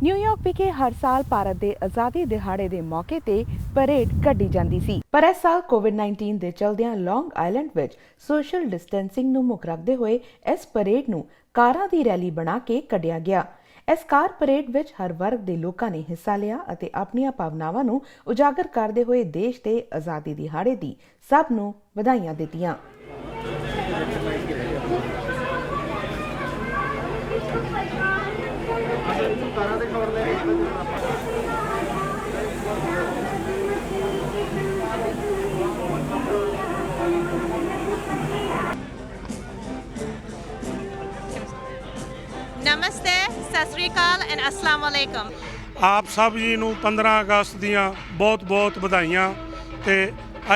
New York ਵਿਖੇ ਹਰ ਸਾਲ ਭਾਰਤ ਦੇ ਆਜ਼ਾਦੀ ਦਿਹਾੜੇ ਦੇ ਮੌਕੇ ਤੇ ਪਰੇਡ ਕੱਢੀ ਜਾਂਦੀ ਸੀ, ਪਰ ਇਸ ਸਾਲ ਕੋਵਿਡ-19 ਦੇ ਚਲਦਿਆਂ ਲੌਂਗ ਆਈਲੈਂਡ ਵਿੱਚ ਸੋਸ਼ਲ ਡਿਸਟੈਂਸਿੰਗ ਨੂੰ ਮੁੱਖ ਰੱਖਦੇ ਹੋਏ ਇਸ ਪਰੇਡ ਨੂੰ ਕਾਰਾਂ ਦੀ ਰੈਲੀ ਬਣਾ ਕੇ ਕੱਢਿਆ ਗਿਆ। ਇਸ ਕਾਰ ਪਰੇਡ ਵਿੱਚ ਹਰ ਵਰਗ ਦੇ ਲੋਕਾਂ ਨੇ ਹਿੱਸਾ ਲਿਆ ਅਤੇ ਆਪਣੀਆਂ ਭਾਵਨਾਵਾਂ ਨੂੰ ਉਜਾਗਰ ਕਰਦੇ ਹੋਏ ਦੇਸ਼ ਦੇ ਆਜ਼ਾਦੀ ਦਿਹਾੜੇ ਦੀ ਸਭ ਨੂੰ ਵਧਾਈਆਂ ਦਿੱਤੀਆਂ। नमस्ते, सत श्री अकाल एंड अस्सलाम वालेकुम। आप सब जी नूं 15 अगस्त दियां बहुत बहुत ਵਧਾਈਆਂ ਤੇ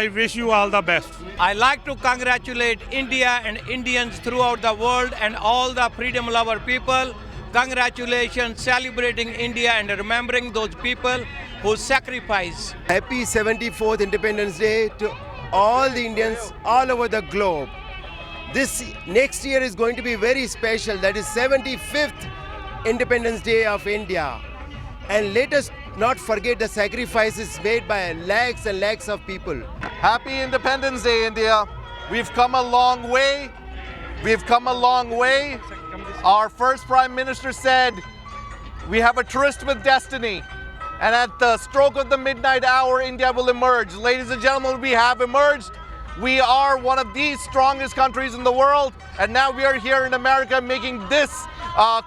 I wish you all the best. I like to congratulate India and Indians throughout the world and all the freedom lover people. Congratulations celebrating India and remembering those people who sacrifice. Happy 74th Independence Day to all the Indians all over the globe. This next year is going to be very special. That is 75th Independence Day of India. And let us not forget the sacrifices made by lakhs and lakhs of people. Happy Independence Day, India. We've come a long way. We've come a long way. Our first Prime Minister said, we have a tryst with destiny. And at the stroke of the midnight hour, India will emerge. Ladies and gentlemen, we have emerged. We are one of the strongest countries in the world. And now we are here in America making this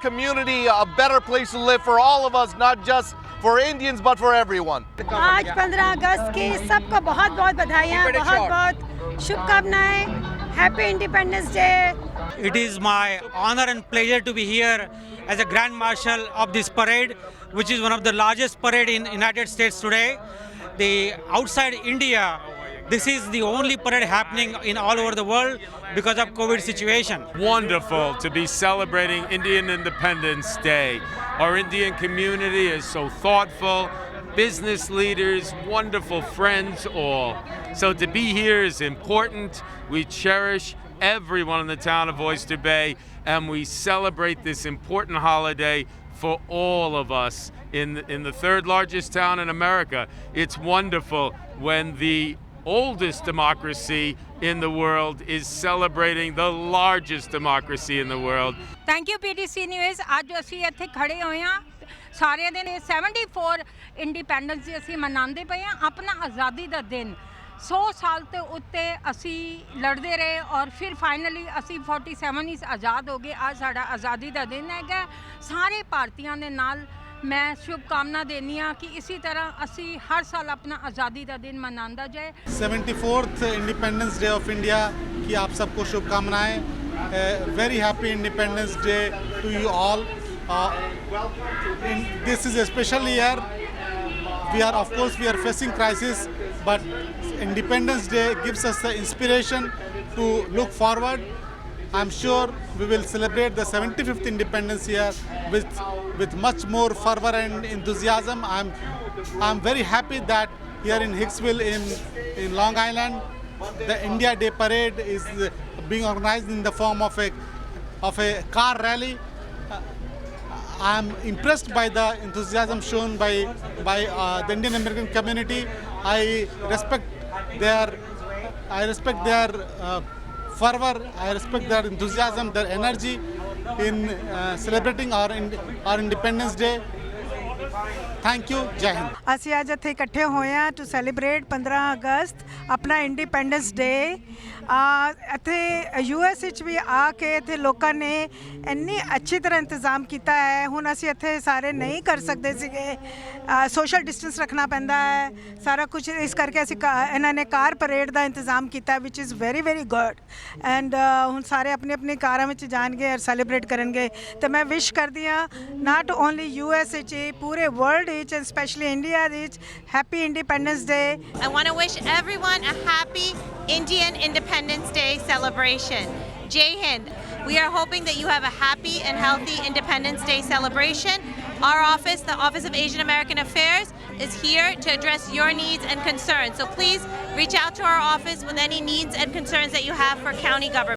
community a better place to live for all of us, not just for Indians but for everyone. आज 15 अगस्त की सबको बहुत बहुत बधाइयाँ, बहुत बहुत शुभकामनाएं। Happy Independence day. It is my honor and pleasure to be here as a Grand Marshal of this parade, which is one of the largest parade in United States today. The outside India, this is the only parade happening in all over the world because of COVID situation. Wonderful to be celebrating Indian Independence Day. Our Indian community is so thoughtful, business leaders, wonderful friends all. So to be here is important. We cherish everyone in the town of Oyster Bay and we celebrate this important holiday for all of us in the third largest town in America. It's wonderful when the oldest democracy in the world is celebrating the largest democracy in the world. Thank you PTC News। ਅੱਜ ਅਸੀਂ ਇੱਥੇ ਖੜੇ ਹੋਏ ਹਾਂ ਸਾਰੇ ਦਿਨ 74 independence ਡੇ ਅਸੀਂ ਮਨਾਉਂਦੇ ਪਏ ਹਾਂ। ਆਪਣਾ ਆਜ਼ਾਦੀ ਦਾ ਦਿਨ 100 ਸਾਲ ਤੋਂ ਉੱਤੇ ਅਸੀਂ ਲੜਦੇ ਰਹੇ ਔਰ ਫਿਰ ਫਾਈਨਲੀ ਅਸੀਂ 47 ਇਸ ਆਜ਼ਾਦ ਹੋ ਗਏ। ਅੱਜ ਸਾਡਾ ਆਜ਼ਾਦੀ ਦਾ ਦਿਨ ਹੈਗਾ। ਸਾਰੇ ਭਾਰਤੀਆਂ ਦੇ ਨਾਲ मैं शुभकामना देनी हाँ कि इसी तरह असी हर साल अपना आज़ादी का दिन मनाता जाए। 74th independence day of India की आप सबको शुभकामनाएं। Very happy Independence Day to you all. This is a special year. We are of course we are facing crisis, but Independence Day gives us the inspiration to look forward. I'm sure we will celebrate the 75th independence year with much more fervor and enthusiasm. I'm very happy that here in Hicksville in Long Island, the India Day Parade is being organized in the form of a car rally. I'm impressed by the enthusiasm shown by the Indian American community. I respect their fervor, I respect their enthusiasm, their energy in celebrating our Independence Day. Thank you, Jai Hind। ਅਸੀਂ ਅੱਜ ਇੱਥੇ ਇਕੱਠੇ ਹੋਏ ਹਾਂ to celebrate 15 ਅਗਸਤ ਆਪਣਾ independence ਡੇ। ਇੱਥੇ US ਵਿੱਚ ਵੀ ਆ ਕੇ ਇੱਥੇ ਲੋਕਾਂ ਨੇ ਇੰਨੀ ਅੱਛੀ ਤਰ੍ਹਾਂ ਇੰਤਜ਼ਾਮ ਕੀਤਾ ਹੈ। ਹੁਣ ਅਸੀਂ ਇੱਥੇ ਸਾਰੇ ਨਹੀਂ ਕਰ ਸਕਦੇ ਸੀਗੇ, ਸੋਸ਼ਲ ਡਿਸਟੈਂਸ ਰੱਖਣਾ ਪੈਂਦਾ ਹੈ ਸਾਰਾ ਕੁਝ, ਇਸ ਕਰਕੇ ਅਸੀਂ ਇਹਨਾਂ ਨੇ ਕਾਰ ਪਰੇਡ ਦਾ ਇੰਤਜ਼ਾਮ ਕੀਤਾ which is very very good. And ਹੁਣ ਸਾਰੇ ਆਪਣੀ ਆਪਣੀ ਕਾਰਾਂ ਵਿੱਚ ਜਾਣਗੇ ਔਰ ਸੈਲੀਬ੍ਰੇਟ ਕਰਨਗੇ। ਅਤੇ ਮੈਂ ਵਿਸ਼ ਕਰਦੀ ਹਾਂ ਨਾਟ ਓਨਲੀ US ਵਿੱਚ, ਪੂਰੇ ਵਰਲਡ ਵਿੱਚ and especially India ਵਿੱਚ happy Independence Day. I want to wish everyone a happy Indian Independence Day celebration. Jai Hind. We are hoping that you have a happy and healthy Independence Day celebration. Our office, the Office of Asian American Affairs, is here to address your needs and concerns. So please reach out to our office with any needs and concerns that you have for county government.